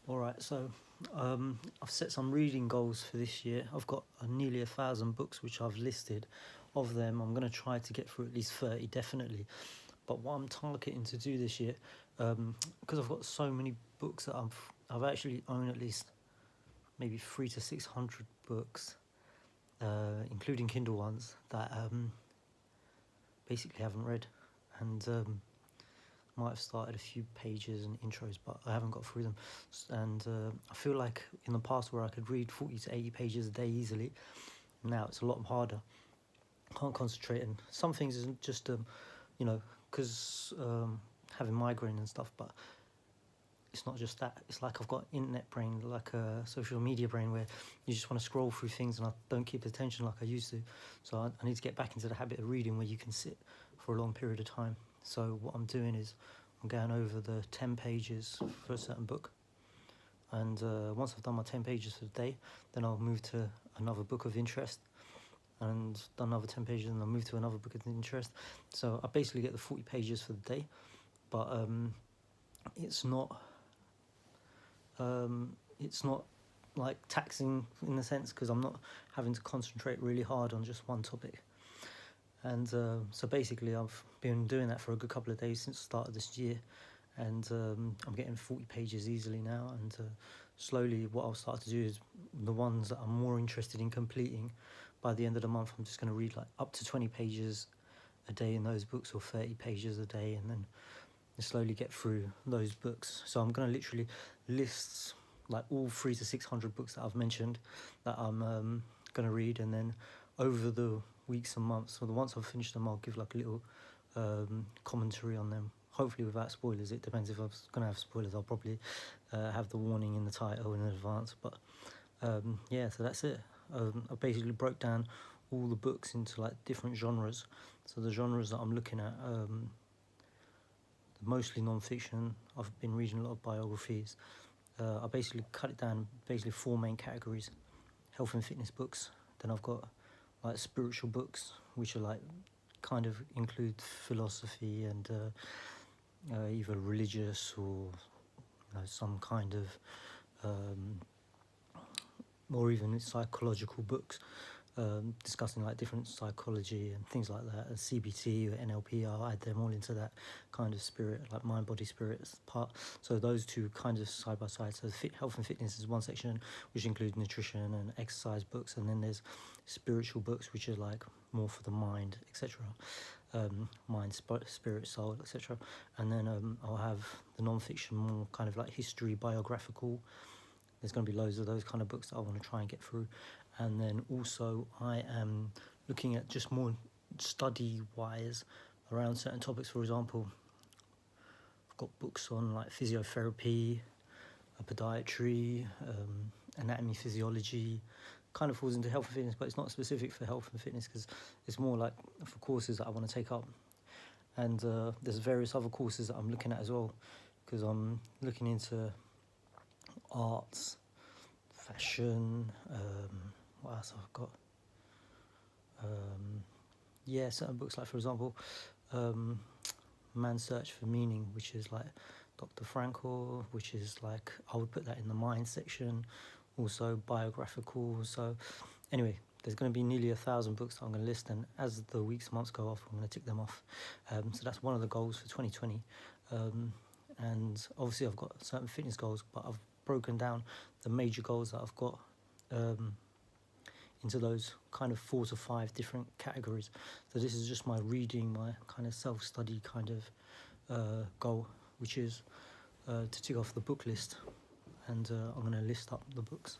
Alright, so I've set some reading goals for this year. I've got nearly 1,000 books which I've listed. Of them, I'm going to try to get through at least 30, definitely. But what I'm targeting to do this year, because I've got so many books that I've actually owned at least maybe 300 to 600 books, including Kindle ones, that basically haven't read. And might have started a few pages and intros, but I haven't got through them. And I feel like in the past where I could read 40 to 80 pages a day easily, now it's a lot harder. Can't concentrate, and some things isn't just because having migraine and stuff, but it's not just that. It's like I've got internet brain, like a social media brain, where you just want to scroll through things and I don't keep attention like I used to. So I need to get back into the habit of reading where you can sit for a long period of time. So what I'm doing is I'm going over the 10 pages for a certain book, and once I've done my 10 pages for the day, then I'll move to another book of interest, and done another 10 pages, and I'll move to another book of interest. So I basically get the 40 pages for the day, but it's not like taxing in a sense, because I'm not having to concentrate really hard on just one topic. And so basically I've been doing that for a good couple of days since the start of this year, and I'm getting 40 pages easily now. And slowly what I'll start to do is the ones that I'm more interested in completing, by the end of the month I'm just going to read like up to 20 pages a day in those books, or 30 pages a day, and then slowly get through those books. So I'm going to literally list like all 300 to 600 books that I've mentioned that I'm going to read, and then over the weeks and months, or once I've finished them, I'll give like a little commentary on them, hopefully without spoilers. It depends. If I was going to have spoilers, I'll probably have the warning in the title in advance. But yeah, so that's it. I basically broke down all the books into like different genres. So the genres that I'm looking at, mostly non-fiction. I've been reading a lot of biographies. I basically cut it down, basically 4 main categories: health and fitness books. Then I've got like spiritual books, which are like kind of include philosophy and either religious or some kind of or even psychological books, discussing like different psychology and things like that, and CBT or NLP. I'll add them all into that kind of spirit, like mind, body, spirit part. So those two kind of side by side. So health and fitness is one section, which includes nutrition and exercise books, and then there's spiritual books, which are like more for the mind, etc. Mind, spirit, soul, etc. And then I'll have the non-fiction, more kind of like history, biographical. There's going to be loads of those kind of books that I want to try and get through. And then also I am looking at just more study-wise around certain topics. For example, I've got books on like physiotherapy, podiatry, anatomy, physiology. Kind of falls into health and fitness, but it's not specific for health and fitness, because it's more like for courses that I want to take up. And there's various other courses that I'm looking at as well, because I'm looking into arts, fashion, what else have I got? Yeah, certain books, like for example, Man's Search for Meaning, which is like Dr. Frankl, which is like, I would put that in the mind section. Also biographical. So anyway, there's going to be nearly 1,000 books that I'm going to list, and as the weeks, months go off, I'm going to tick them off. So that's one of the goals for 2020. And obviously I've got certain fitness goals, but I've broken down the major goals that I've got into those kind of 4 to 5 different categories. So this is just my reading, my kind of self-study kind of goal, which is to tick off the book list. And I'm going to list up the books.